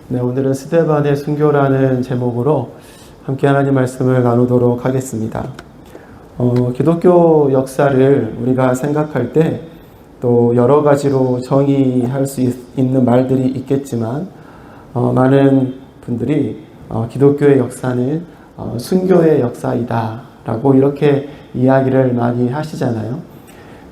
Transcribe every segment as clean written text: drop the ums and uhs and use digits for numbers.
네, 오늘은 스데반의 순교라는 제목으로 함께 하나님 말씀을 나누도록 하겠습니다. 기독교 역사를 우리가 생각할 때 또 여러 가지로 정의할 수 있는 말들이 있겠지만 많은 분들이 기독교의 역사는 순교의 역사이다 라고 이렇게 이야기를 많이 하시잖아요.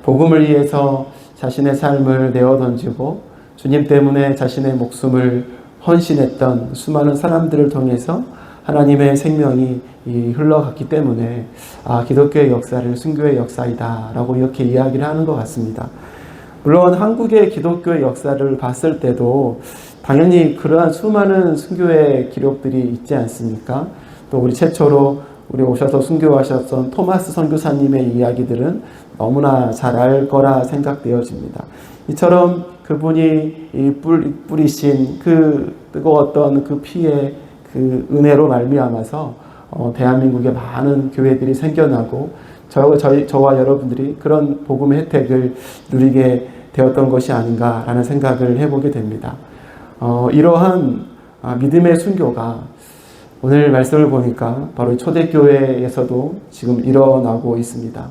복음을 위해서 자신의 삶을 내어던지고 주님 때문에 자신의 목숨을 헌신했던 수많은 사람들을 통해서 하나님의 생명이 흘러갔기 때문에 기독교의 역사를 순교의 역사이다 라고 이렇게 이야기를 하는 것 같습니다. 물론 한국의 기독교의 역사를 봤을 때도 당연히 그러한 수많은 순교의 기록들이 있지 않습니까? 또 우리 최초로 우리 오셔서 순교하셨던 토마스 선교사님의 이야기들은 너무나 잘 알 거라 생각되어집니다. 이처럼 그분이 뿌리신 그 뜨거웠던 그 피의 그 은혜로 말미암아서 대한민국에 많은 교회들이 생겨나고 저와 여러분들이 그런 복음의 혜택을 누리게 되었던 것이 아닌가라는 생각을 해보게 됩니다. 이러한 믿음의 순교가 오늘 말씀을 보니까 바로 초대교회에서도 지금 일어나고 있습니다.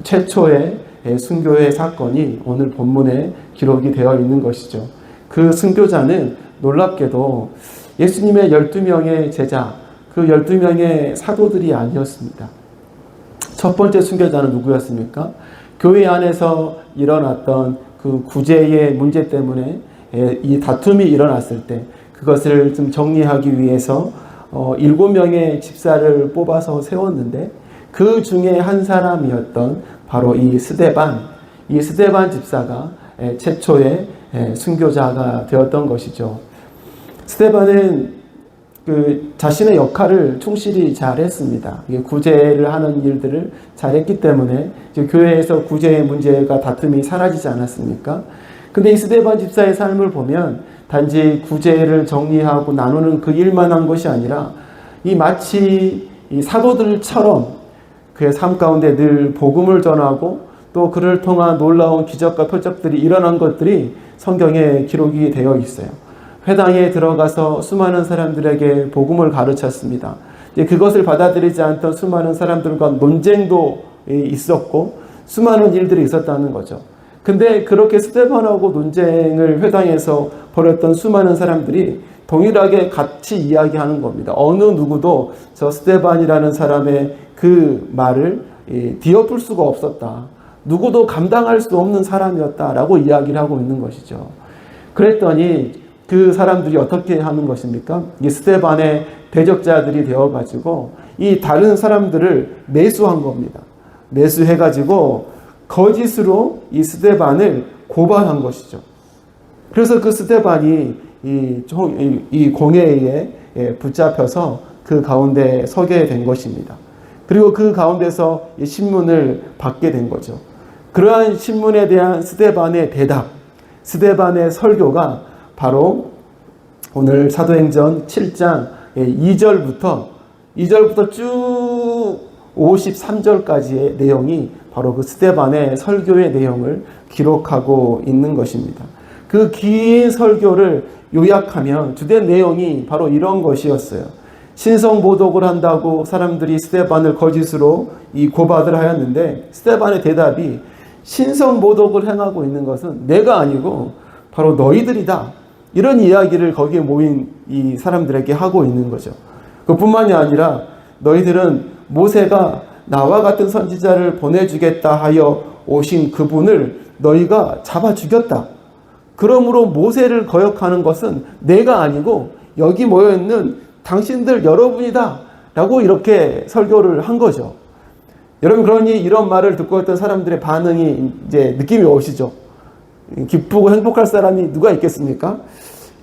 최초의 순교의 사건이 오늘 본문에 기록이 되어 있는 것이죠. 그 순교자는 놀랍게도 예수님의 12명의 제자, 그 12명의 사도들이 아니었습니다. 첫 번째 순교자는 누구였습니까? 교회 안에서 일어났던 그 구제의 문제 때문에 이 다툼이 일어났을 때 그것을 좀 정리하기 위해서 7명의 집사를 뽑아서 세웠는데 그 중에 한 사람이었던 바로 이 스데반 집사가 최초의 순교자가 되었던 것이죠. 스데반은 그 자신의 역할을 충실히 잘했습니다. 구제를 하는 일들을 잘했기 때문에 교회에서 구제의 문제가 다툼이 사라지지 않았습니까? 근데 이 스데반 집사의 삶을 보면 단지 구제를 정리하고 나누는 그 일만 한 것이 아니라 마치 이 사도들처럼 그의 삶 가운데 늘 복음을 전하고 또 그를 통한 놀라운 기적과 표적들이 일어난 것들이 성경에 기록이 되어 있어요. 회당에 들어가서 수많은 사람들에게 복음을 가르쳤습니다. 그것을 받아들이지 않던 수많은 사람들과 논쟁도 있었고 수많은 일들이 있었다는 거죠. 근데 그렇게 스데반하고 논쟁을 회당에서 벌였던 수많은 사람들이 동일하게 같이 이야기하는 겁니다. 어느 누구도 저 스데반이라는 사람의 그 말을 뒤엎을 수가 없었다. 누구도 감당할 수 없는 사람이었다라고 이야기를 하고 있는 것이죠. 그랬더니 그 사람들이 어떻게 하는 것입니까? 이 스데반의 대적자들이 되어가지고 이 다른 사람들을 매수한 겁니다. 매수해가지고 거짓으로 이 스데반을 고발한 것이죠. 그래서 그 스데반이 이 공회에 붙잡혀서 그 가운데 서게 된 것입니다. 그리고 그 가운데서 이 신문을 받게 된 거죠. 그러한 신문에 대한 스데반의 대답, 스데반의 설교가 바로 오늘 사도행전 7장 2절부터 쭉 53절까지의 내용이 바로 그 스데반의 설교의 내용을 기록하고 있는 것입니다. 그 긴 설교를 요약하면 주된 내용이 바로 이런 것이었어요. 신성모독을 한다고 사람들이 스데반을 거짓으로 고발을 하였는데 스데반의 대답이 신성모독을 행하고 있는 것은 내가 아니고 바로 너희들이다. 이런 이야기를 거기에 모인 이 사람들에게 하고 있는 거죠. 그뿐만이 아니라 너희들은 모세가 나와 같은 선지자를 보내주겠다 하여 오신 그분을 너희가 잡아 죽였다. 그러므로 모세를 거역하는 것은 내가 아니고 여기 모여있는 당신들 여러분이다. 라고 이렇게 설교를 한 거죠. 여러분, 그러니 이런 말을 듣고 있던 사람들의 반응이 이제 느낌이 오시죠? 기쁘고 행복할 사람이 누가 있겠습니까?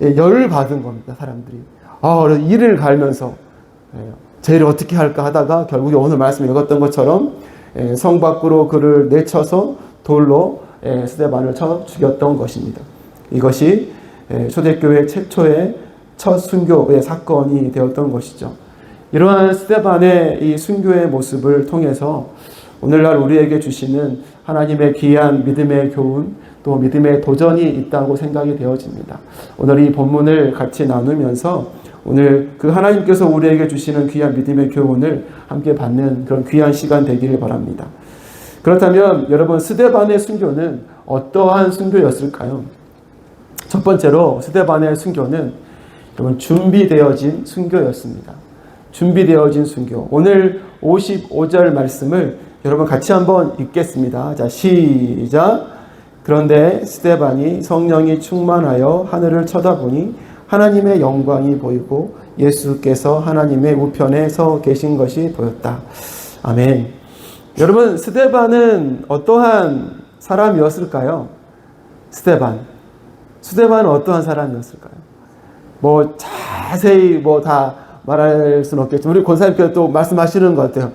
열을 받은 겁니다, 사람들이. 이를 갈면서 죄를 어떻게 할까 하다가 결국에 오늘 말씀 읽었던 것처럼 성 밖으로 그를 내쳐서 돌로 스데반을 쳐 죽였던 것입니다. 이것이 초대교회 최초의 첫 순교의 사건이 되었던 것이죠. 이러한 스데반의 이 순교의 모습을 통해서 오늘날 우리에게 주시는 하나님의 귀한 믿음의 교훈, 또 믿음의 도전이 있다고 생각이 되어집니다. 오늘 이 본문을 같이 나누면서 오늘 그 하나님께서 우리에게 주시는 귀한 믿음의 교훈을 함께 받는 그런 귀한 시간 되기를 바랍니다. 그렇다면 여러분, 스데반의 순교는 어떠한 순교였을까요? 첫 번째로 스데반의 순교는 여러분 준비되어진 순교였습니다. 준비되어진 순교. 오늘 55절 말씀을 여러분 같이 한번 읽겠습니다. 자, 시작. 그런데 스데반이 성령이 충만하여 하늘을 쳐다보니 하나님의 영광이 보이고 예수께서 하나님의 우편에 서 계신 것이 보였다. 아멘. 여러분, 스데반은 어떠한 사람이었을까요? 스데반은 어떠한 사람이었을까요? 뭐 자세히 뭐 다 말할 수는 없겠지만 우리 권사님께서 또 말씀하시는 것 같아요.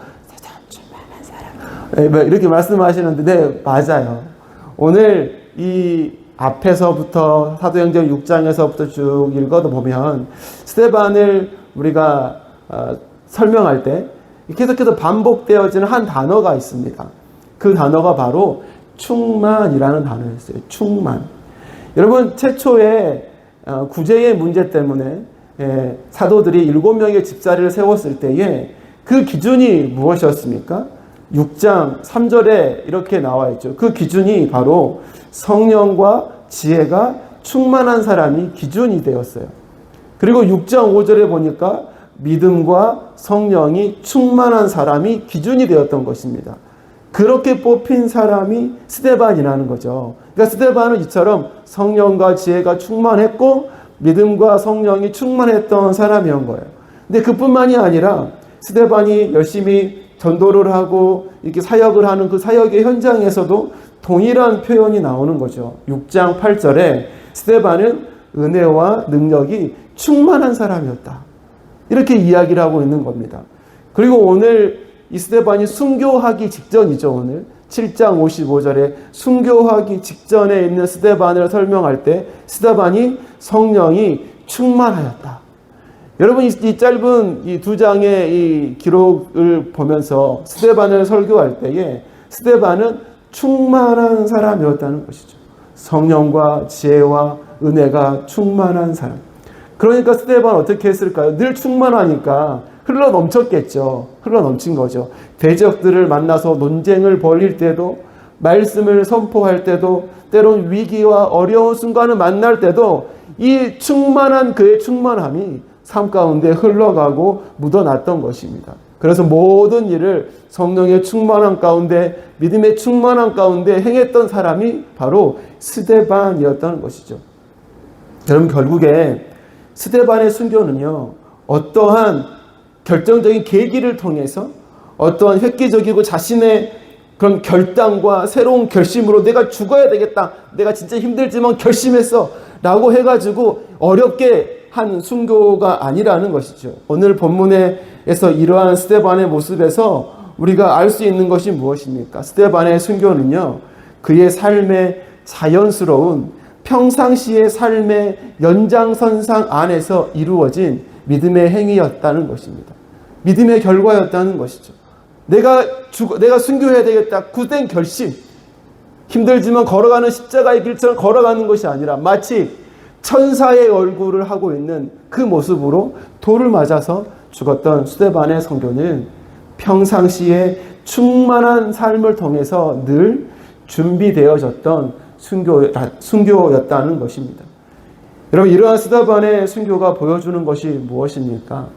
사람. 이렇게 말씀하시는데 네, 맞아요. 오늘 이 앞에서부터 사도행전 6장에서부터 쭉 읽어도 보면 스데반을 우리가 설명할 때 계속해서 반복되어지는 한 단어가 있습니다. 그 단어가 바로 충만이라는 단어였어요. 충만. 여러분, 최초의 구제의 문제 때문에 사도들이 7명의 집사리를 세웠을 때에 그 기준이 무엇이었습니까? 6장 3절에 이렇게 나와 있죠. 그 기준이 바로 성령과 지혜가 충만한 사람이 기준이 되었어요. 그리고 6장 5절에 보니까 믿음과 성령이 충만한 사람이 기준이 되었던 것입니다. 그렇게 뽑힌 사람이 스데반이라는 거죠. 그러니까 스데반은 이처럼 성령과 지혜가 충만했고 믿음과 성령이 충만했던 사람이었던 거예요. 근데 그뿐만이 아니라 스데반이 열심히 전도를 하고 이렇게 사역을 하는 그 사역의 현장에서도 동일한 표현이 나오는 거죠. 6장 8절에 스데반은 은혜와 능력이 충만한 사람이었다. 이렇게 이야기를 하고 있는 겁니다. 그리고 오늘 이 스데반이 순교하기 직전이죠. 오늘 7장 55절에 순교하기 직전에 있는 스데반을 설명할 때 스데반이 성령이 충만하였다. 여러분, 이 짧은 이 2장의 이 기록을 보면서 스데반을 설교할 때에 스데반은 충만한 사람이었다는 것이죠. 성령과 지혜와 은혜가 충만한 사람. 그러니까 스데반 어떻게 했을까요? 늘 충만하니까 흘러 넘쳤겠죠. 흘러 넘친 거죠. 대적들을 만나서 논쟁을 벌일 때도, 말씀을 선포할 때도, 때론 위기와 어려운 순간을 만날 때도 이 충만한 그의 충만함이 삶 가운데 흘러가고 묻어났던 것입니다. 그래서 모든 일을 성령의 충만함 가운데, 믿음의 충만함 가운데 행했던 사람이 바로 스데반이었다는 것이죠. 여러분, 결국에 스데반의 순교는요, 어떠한 결정적인 계기를 통해서 어떠한 획기적이고 자신의 그런 결단과 새로운 결심으로 내가 죽어야 되겠다, 내가 진짜 힘들지만 결심했어 라고 해가지고 어렵게 한 순교가 아니라는 것이죠. 오늘 본문에서 이러한 스데반의 모습에서 우리가 알 수 있는 것이 무엇입니까? 스데반의 순교는요, 그의 삶의 자연스러운 평상시의 삶의 연장선상 안에서 이루어진 믿음의 행위였다는 것입니다. 믿음의 결과였다는 것이죠. 내가 순교해야 되겠다, 굳은 결심, 힘들지만 걸어가는 십자가의 길처럼 걸어가는 것이 아니라 마치 천사의 얼굴을 하고 있는 그 모습으로 돌을 맞아서 죽었던 스데반의 선교는 평상시에 충만한 삶을 통해서 늘 준비되어졌던 순교였다는 것입니다. 여러분, 이러한 스데반의 순교가 보여주는 것이 무엇입니까?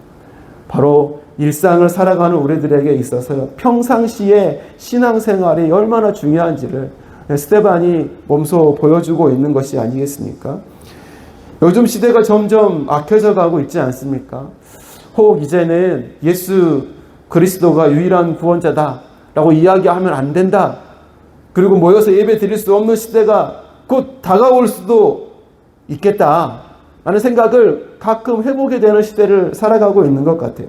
바로 일상을 살아가는 우리들에게 있어서 평상시에 신앙생활이 얼마나 중요한지를 스데반이 몸소 보여주고 있는 것이 아니겠습니까? 요즘 시대가 점점 악해져 가고 있지 않습니까? 혹 이제는 예수 그리스도가 유일한 구원자다라고 이야기하면 안 된다. 그리고 모여서 예배 드릴 수 없는 시대가 곧 다가올 수도 있겠다라는 생각을 가끔 해보게 되는 시대를 살아가고 있는 것 같아요.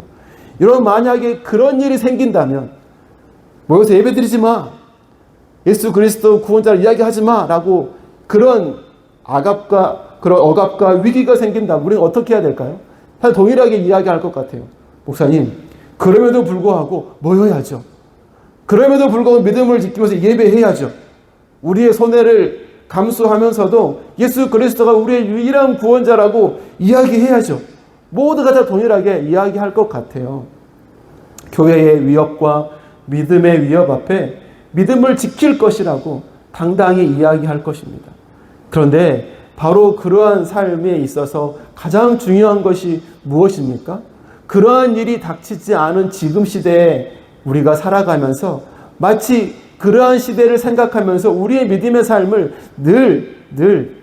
여러분, 만약에 그런 일이 생긴다면 모여서 예배 드리지 마, 예수 그리스도 구원자를 이야기하지 마 라고 그런 그런 억압과 위기가 생긴다면 우리는 어떻게 해야 될까요? 사실 동일하게 이야기할 것 같아요. 목사님, 그럼에도 불구하고 모여야죠. 그럼에도 불구하고 믿음을 지키면서 예배해야죠. 우리의 손해를 감수하면서도 예수 그리스도가 우리의 유일한 구원자라고 이야기해야죠. 모두가 다 동일하게 이야기할 것 같아요. 교회의 위협과 믿음의 위협 앞에 믿음을 지킬 것이라고 당당히 이야기할 것입니다. 그런데 바로 그러한 삶에 있어서 가장 중요한 것이 무엇입니까? 그러한 일이 닥치지 않은 지금 시대에 우리가 살아가면서 마치 그러한 시대를 생각하면서 우리의 믿음의 삶을 늘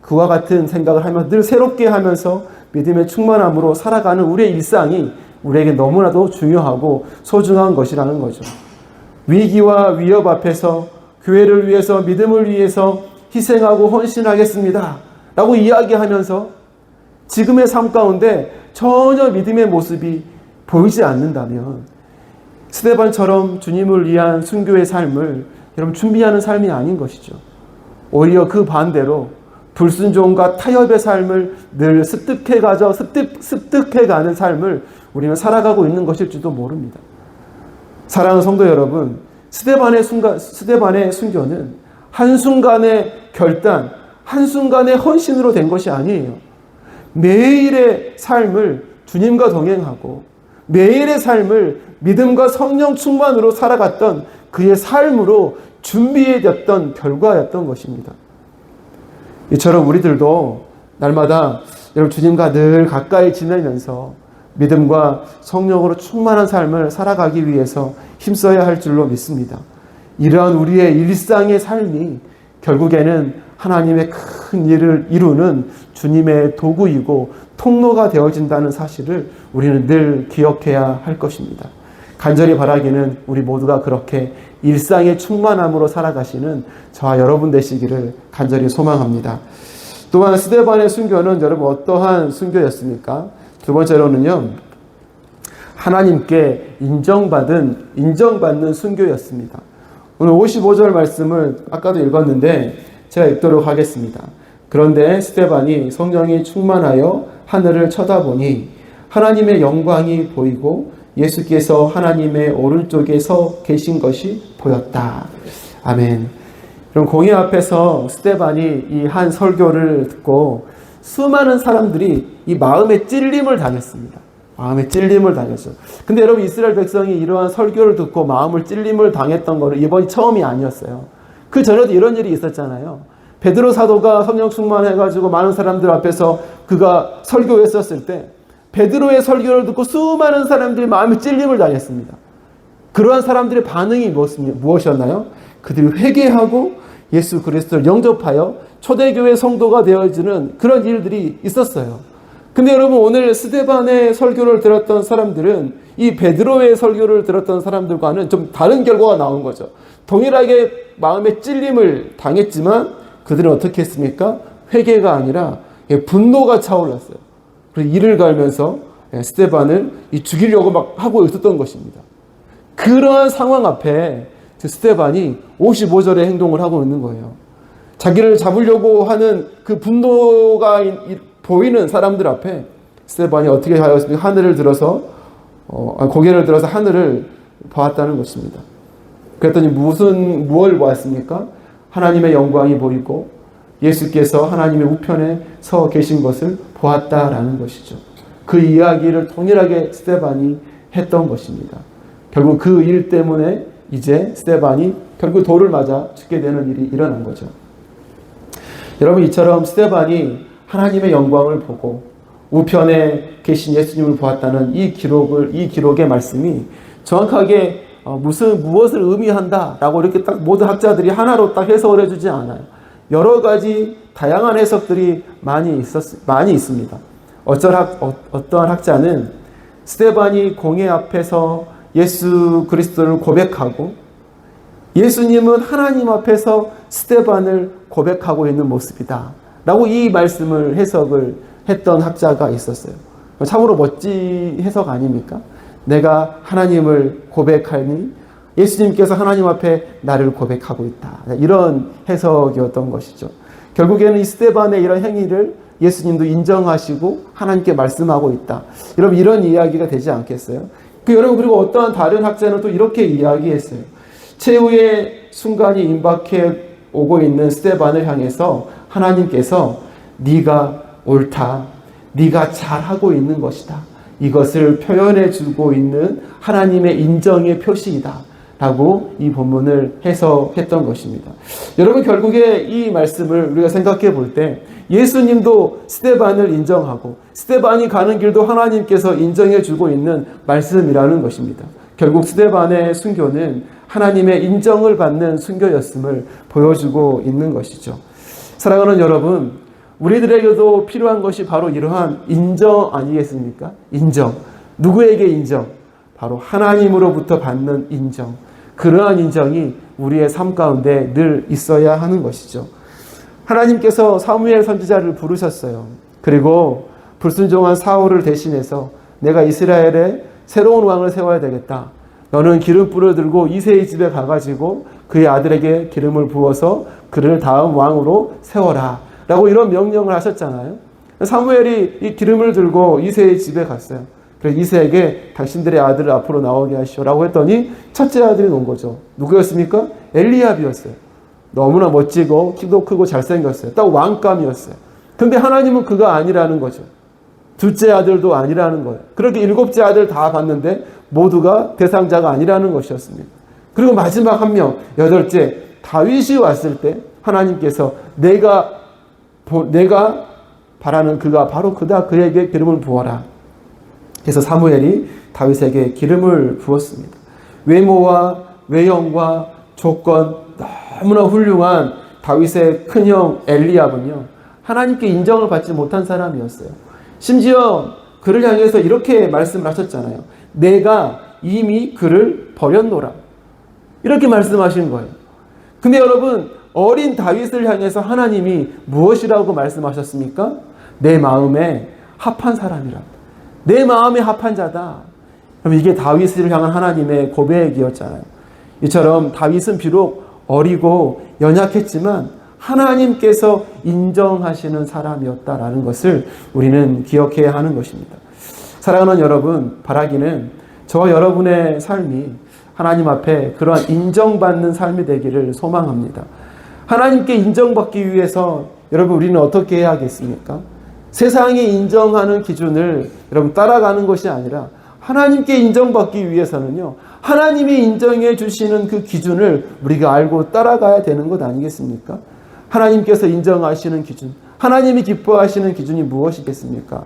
그와 같은 생각을 하며 늘 새롭게 하면서 믿음의 충만함으로 살아가는 우리의 일상이 우리에게 너무나도 중요하고 소중한 것이라는 거죠. 위기와 위협 앞에서 교회를 위해서 믿음을 위해서 희생하고 헌신하겠습니다 라고 이야기하면서 지금의 삶 가운데 전혀 믿음의 모습이 보이지 않는다면 스데반처럼 주님을 위한 순교의 삶을 여러분 준비하는 삶이 아닌 것이죠. 오히려 그 반대로 불순종과 타협의 삶을 늘 습득해가는 삶을 우리는 살아가고 있는 것일지도 모릅니다. 사랑하는 성도 여러분, 스데반의 순교는 한순간의 결단, 한순간의 헌신으로 된 것이 아니에요. 매일의 삶을 주님과 동행하고 매일의 삶을 믿음과 성령 충만으로 살아갔던 그의 삶으로 준비해졌던 결과였던 것입니다. 이처럼 우리들도 날마다 여러분 주님과 늘 가까이 지내면서 믿음과 성령으로 충만한 삶을 살아가기 위해서 힘써야 할 줄로 믿습니다. 이러한 우리의 일상의 삶이 결국에는 하나님의 큰 일을 이루는 주님의 도구이고 통로가 되어진다는 사실을 우리는 늘 기억해야 할 것입니다. 간절히 바라기는 우리 모두가 그렇게 일상의 충만함으로 살아가시는 저와 여러분 되시기를 간절히 소망합니다. 또한 스데반의 순교는 여러분 어떠한 순교였습니까? 두 번째로는요, 하나님께 인정받는 순교였습니다. 오늘 55절 말씀을 아까도 읽었는데 제가 읽도록 하겠습니다. 그런데 스데반이 성령이 충만하여 하늘을 쳐다보니 하나님의 영광이 보이고 예수께서 하나님의 오른쪽에 서 계신 것이 보였다. 아멘. 그럼 공회 앞에서 스데반이 이 한 설교를 듣고 수많은 사람들이 이 마음의 찔림을 당했습니다. 마음의 찔림을 당했어요. 근데 여러분 이스라엘 백성이 이러한 설교를 듣고 마음을 찔림을 당했던 거는 이번이 처음이 아니었어요. 그 전에도 이런 일이 있었잖아요. 베드로 사도가 성령 충만해가지고 많은 사람들 앞에서 그가 설교했었을 때 베드로의 설교를 듣고 수많은 사람들이 마음의 찔림을 당했습니다. 그러한 사람들의 반응이 무엇이었나요? 그들이 회개하고 예수 그리스도를 영접하여 초대교회 성도가 되어지는 그런 일들이 있었어요. 근데 여러분 오늘 스데반의 설교를 들었던 사람들은 이 베드로의 설교를 들었던 사람들과는 좀 다른 결과가 나온 거죠. 동일하게 마음의 찔림을 당했지만 그들은 어떻게 했습니까? 회개가 아니라 분노가 차올랐어요. 그래서 이를 갈면서 스데반을 죽이려고 막 하고 있었던 것입니다. 그러한 상황 앞에 스데반이 55절의 행동을 하고 있는 거예요. 자기를 잡으려고 하는 그 분노가 보이는 사람들 앞에 스데반이 어떻게 하였습니까? 고개를 들어서 하늘을 보았다는 것입니다. 그랬더니 무엇을 보았습니까? 하나님의 영광이 보이고 예수께서 하나님의 우편에 서 계신 것을 보았다라는 것이죠. 그 이야기를 동일하게 스데반이 했던 것입니다. 결국 그 일 때문에 이제 스데반이 결국 돌을 맞아 죽게 되는 일이 일어난 거죠. 여러분 이처럼 스데반이 하나님의 영광을 보고 우편에 계신 예수님을 보았다는 이 기록의 말씀이 정확하게 무엇을 의미한다라고 이렇게 딱 모든 학자들이 하나로 딱 해석을 해주지 않아요. 여러 가지 다양한 해석들이 많이 있습니다. 어떠한 학자는 스데반이 공회 앞에서 예수 그리스도를 고백하고 예수님은 하나님 앞에서 스데반을 고백하고 있는 모습이다 라고 이 말씀을 해석을 했던 학자가 있었어요. 참으로 멋진 해석 아닙니까? 내가 하나님을 고백하니 예수님께서 하나님 앞에 나를 고백하고 있다. 이런 해석이었던 것이죠. 결국에는 이 스데반의 이런 행위를 예수님도 인정하시고 하나님께 말씀하고 있다. 여러분 이런 이야기가 되지 않겠어요? 여러분 그리고 어떠한 다른 학자는 또 이렇게 이야기했어요. 최후의 순간이 임박해 오고 있는 스데반을 향해서 하나님께서 네가 옳다, 네가 잘하고 있는 것이다, 이것을 표현해 주고 있는 하나님의 인정의 표시이다 라고 이 본문을 해석했던 것입니다. 여러분, 결국에 이 말씀을 우리가 생각해 볼 때 예수님도 스데반을 인정하고 스데반이 가는 길도 하나님께서 인정해 주고 있는 말씀이라는 것입니다. 결국 스데반의 순교는 하나님의 인정을 받는 순교였음을 보여주고 있는 것이죠. 사랑하는 여러분, 우리들에게도 필요한 것이 바로 이러한 인정 아니겠습니까? 인정. 누구에게 인정? 바로 하나님으로부터 받는 인정. 그러한 인정이 우리의 삶 가운데 늘 있어야 하는 것이죠. 하나님께서 사무엘 선지자를 부르셨어요. 그리고 불순종한 사울을 대신해서 내가 이스라엘에 새로운 왕을 세워야 되겠다. 너는 기름불을 들고 이새의 집에 가가지고 그의 아들에게 기름을 부어서 그를 다음 왕으로 세워라 라고 이런 명령을 하셨잖아요. 사무엘이 이 기름을 들고 이새의 집에 갔어요. 그래서 이새에게 당신들의 아들을 앞으로 나오게 하시오라고 했더니 첫째 아들이 온 거죠. 누구였습니까? 엘리압이었어요. 너무나 멋지고 키도 크고 잘생겼어요. 딱 왕감이었어요. 근데 하나님은 그가 아니라는 거죠. 둘째 아들도 아니라는 거예요. 그렇게 일곱째 아들 다 봤는데 모두가 대상자가 아니라는 것이었습니다. 그리고 마지막 한 명, 여덟째 다윗이 왔을 때 하나님께서 내가 바라는 그가 바로 그다, 그에게 기름을 부어라. 그래서 사무엘이 다윗에게 기름을 부었습니다. 외모와 외형과 조건 너무나 훌륭한 다윗의 큰형 엘리압은요, 하나님께 인정을 받지 못한 사람이었어요. 심지어 그를 향해서 이렇게 말씀을 하셨잖아요. 내가 이미 그를 버렸노라. 이렇게 말씀하신 거예요. 근데 여러분, 어린 다윗을 향해서 하나님이 무엇이라고 말씀하셨습니까? 내 마음에 합한 사람이라. 내 마음에 합한 자다. 그럼 이게 다윗을 향한 하나님의 고백이었잖아요. 이처럼 다윗은 비록 어리고 연약했지만 하나님께서 인정하시는 사람이었다라는 것을 우리는 기억해야 하는 것입니다. 사랑하는 여러분, 바라기는 저와 여러분의 삶이 하나님 앞에 그러한 인정받는 삶이 되기를 소망합니다. 하나님께 인정받기 위해서 여러분, 우리는 어떻게 해야겠습니까? 세상이 인정하는 기준을 여러분 따라가는 것이 아니라 하나님께 인정받기 위해서는요, 하나님이 인정해 주시는 그 기준을 우리가 알고 따라가야 되는 것 아니겠습니까? 하나님께서 인정하시는 기준, 하나님이 기뻐하시는 기준이 무엇이겠습니까?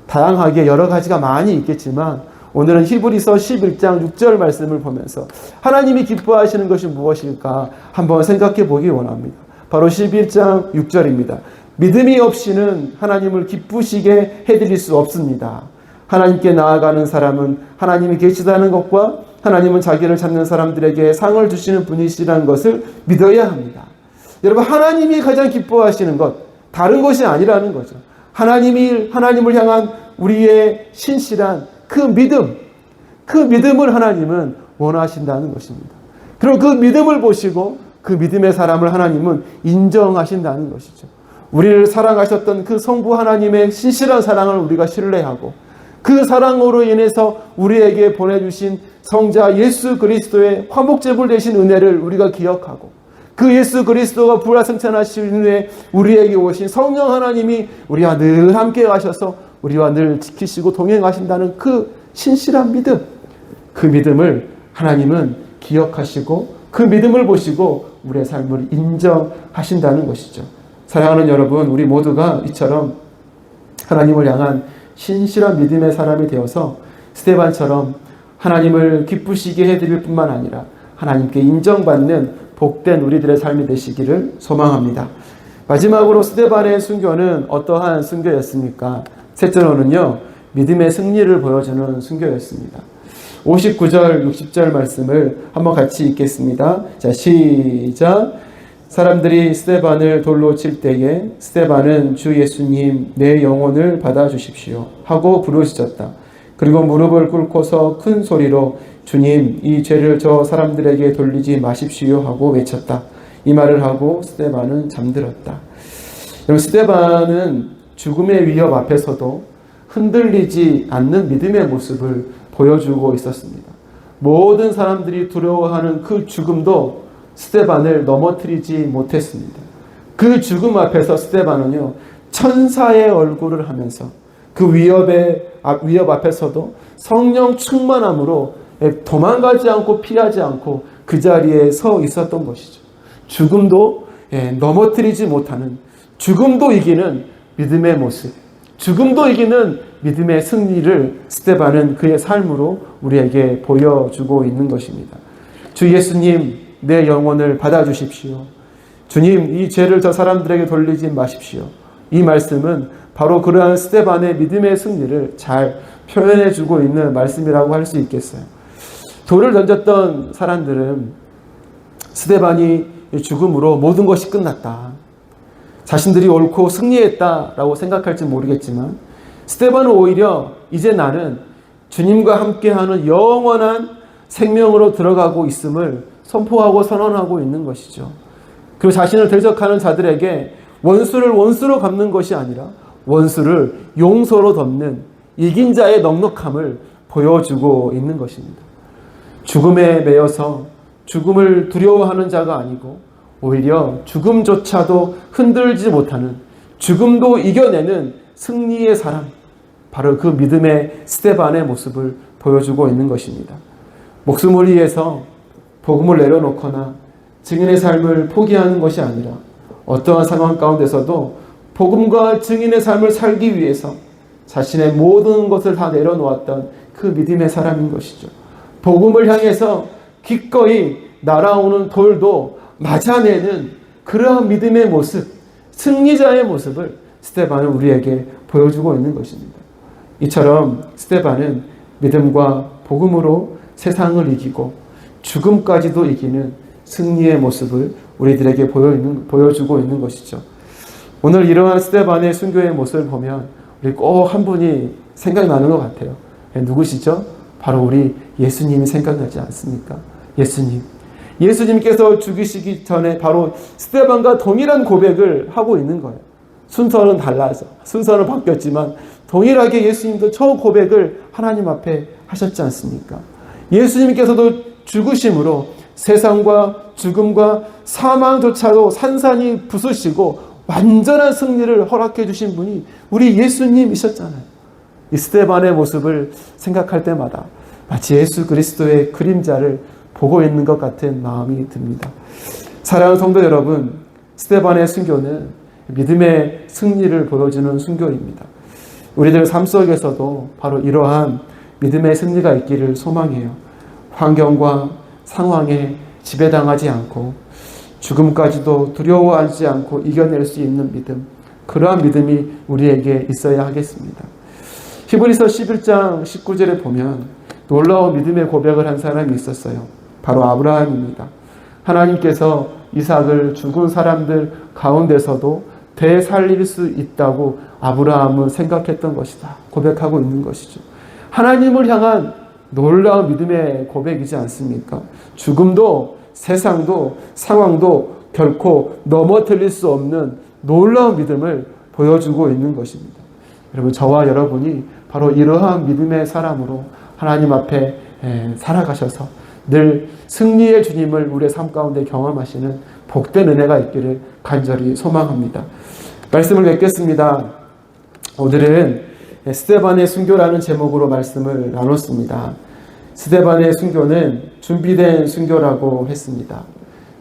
다양하게 여러 가지가 많이 있겠지만 오늘은 히브리서 11장 6절 말씀을 보면서 하나님이 기뻐하시는 것이 무엇일까 한번 생각해 보기 원합니다. 바로 11장 6절입니다. 믿음이 없이는 하나님을 기쁘시게 해드릴 수 없습니다. 하나님께 나아가는 사람은 하나님이 계시다는 것과 하나님은 자기를 찾는 사람들에게 상을 주시는 분이시라는 것을 믿어야 합니다. 여러분, 하나님이 가장 기뻐하시는 것, 다른 것이 아니라는 거죠. 하나님을 향한 우리의 신실한 그 믿음을 하나님은 원하신다는 것입니다. 그리고 그 믿음을 보시고 그 믿음의 사람을 하나님은 인정하신다는 것이죠. 우리를 사랑하셨던 그 성부 하나님의 신실한 사랑을 우리가 신뢰하고 그 사랑으로 인해서 우리에게 보내주신 성자 예수 그리스도의 화목제물 되신 은혜를 우리가 기억하고 그 예수 그리스도가 부활승천하신 후에 우리에게 오신 성령 하나님이 우리와 늘 함께 가셔서 우리와 늘 지키시고 동행하신다는 그 신실한 믿음, 그 믿음을 하나님은 기억하시고 그 믿음을 보시고 우리의 삶을 인정하신다는 것이죠. 사랑하는 여러분, 우리 모두가 이처럼 하나님을 향한 신실한 믿음의 사람이 되어서 스데반처럼 하나님을 기쁘시게 해드릴 뿐만 아니라 하나님께 인정받는 복된 우리들의 삶이 되시기를 소망합니다. 마지막으로 스데반의 순교는 어떠한 순교였습니까? 셋째로는요, 믿음의 승리를 보여주는 순교였습니다. 59절, 60절 말씀을 한번 같이 읽겠습니다. 자, 시작. 사람들이 스데반을 돌로 칠 때에 스데반은 주 예수님, 내 영혼을 받아주십시오 하고 부르짖었다. 그리고 무릎을 꿇고서 큰 소리로 주님, 이 죄를 저 사람들에게 돌리지 마십시오 하고 외쳤다. 이 말을 하고 스데반은 잠들었다. 여러분, 스데반은 죽음의 위협 앞에서도 흔들리지 않는 믿음의 모습을 보여주고 있었습니다. 모든 사람들이 두려워하는 그 죽음도 스데반을 넘어뜨리지 못했습니다. 그 죽음 앞에서 스데반은요, 천사의 얼굴을 하면서 그 위협 앞에서도 성령 충만함으로 도망가지 않고 피하지 않고 그 자리에 서 있었던 것이죠. 죽음도 넘어뜨리지 못하는, 죽음도 이기는 믿음의 모습, 죽음도 이기는 믿음의 승리를 스데반은 그의 삶으로 우리에게 보여주고 있는 것입니다. 주 예수님, 내 영혼을 받아주십시오. 주님, 이 죄를 저 사람들에게 돌리지 마십시오. 이 말씀은 바로 그러한 스데반의 믿음의 승리를 잘 표현해주고 있는 말씀이라고 할 수 있겠어요. 돌을 던졌던 사람들은 스데반이 죽음으로 모든 것이 끝났다, 자신들이 옳고 승리했다라고 생각할지 모르겠지만, 스데반은 오히려 이제 나는 주님과 함께하는 영원한 생명으로 들어가고 있음을 선포하고 선언하고 있는 것이죠. 그리고 자신을 대적하는 자들에게 원수를 원수로 갚는 것이 아니라 원수를 용서로 덮는 이긴 자의 넉넉함을 보여주고 있는 것입니다. 죽음에 매여서 죽음을 두려워하는 자가 아니고 오히려 죽음조차도 흔들지 못하는, 죽음도 이겨내는 승리의 사람, 바로 그 믿음의 스데반의 모습을 보여주고 있는 것입니다. 목숨을 위해서 복음을 내려놓거나 증인의 삶을 포기하는 것이 아니라 어떠한 상황 가운데서도 복음과 증인의 삶을 살기 위해서 자신의 모든 것을 다 내려놓았던 그 믿음의 사람인 것이죠. 복음을 향해서 기꺼이 날아오는 돌도 맞아내는 그러한 믿음의 모습, 승리자의 모습을 스데반은 우리에게 보여주고 있는 것입니다. 이처럼 스데반은 믿음과 복음으로 세상을 이기고 죽음까지도 이기는 승리의 모습을 우리들에게 보여주고 있는 것이죠. 오늘 이러한 스데반의 순교의 모습을 보면 우리 꼭 한 분이 생각나는 것 같아요. 누구시죠? 바로 우리 예수님이 생각나지 않습니까? 예수님. 예수님께서 죽으시기 전에 바로 스데반과 동일한 고백을 하고 있는 거예요. 순서는 달라서, 순서는 바뀌었지만 동일하게 예수님도 저 고백을 하나님 앞에 하셨지 않습니까? 예수님께서도 죽으심으로 세상과 죽음과 사망조차도 산산이 부수시고 완전한 승리를 허락해 주신 분이 우리 예수님이셨잖아요. 이 스데반의 모습을 생각할 때마다 마치 예수 그리스도의 그림자를 보고 있는 것 같은 마음이 듭니다. 사랑하는 성도 여러분, 스데반의 순교는 믿음의 승리를 보여주는 순교입니다. 우리들 삶 속에서도 바로 이러한 믿음의 승리가 있기를 소망해요. 환경과 상황에 지배당하지 않고 죽음까지도 두려워하지 않고 이겨낼 수 있는 믿음, 그러한 믿음이 우리에게 있어야 하겠습니다. 히브리서 11장 19절에 보면 놀라운 믿음의 고백을 한 사람이 있었어요. 바로 아브라함입니다. 하나님께서 이삭을 죽은 사람들 가운데서도 되살릴 수 있다고 아브라함은 생각했던 것이다, 고백하고 있는 것이죠. 하나님을 향한 놀라운 믿음의 고백이지 않습니까? 죽음도 세상도 상황도 결코 넘어뜨릴 수 없는 놀라운 믿음을 보여주고 있는 것입니다. 여러분, 저와 여러분이 바로 이러한 믿음의 사람으로 하나님 앞에 살아가셔서 늘 승리의 주님을 우리의 삶 가운데 경험하시는 복된 은혜가 있기를 간절히 소망합니다. 말씀을 맺겠습니다. 오늘은 스데반의 순교라는 제목으로 말씀을 나눴습니다. 스데반의 순교는 준비된 순교라고 했습니다.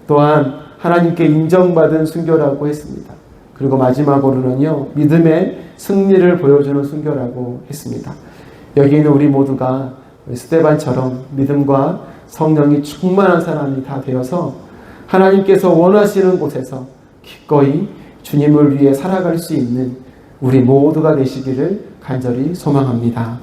또한 하나님께 인정받은 순교라고 했습니다. 그리고 마지막으로는요, 믿음의 승리를 보여주는 순교라고 했습니다. 여기 있는 우리 모두가 스데반처럼 믿음과 성령이 충만한 사람이 다 되어서 하나님께서 원하시는 곳에서 기꺼이 주님을 위해 살아갈 수 있는 우리 모두가 되시기를 간절히 소망합니다.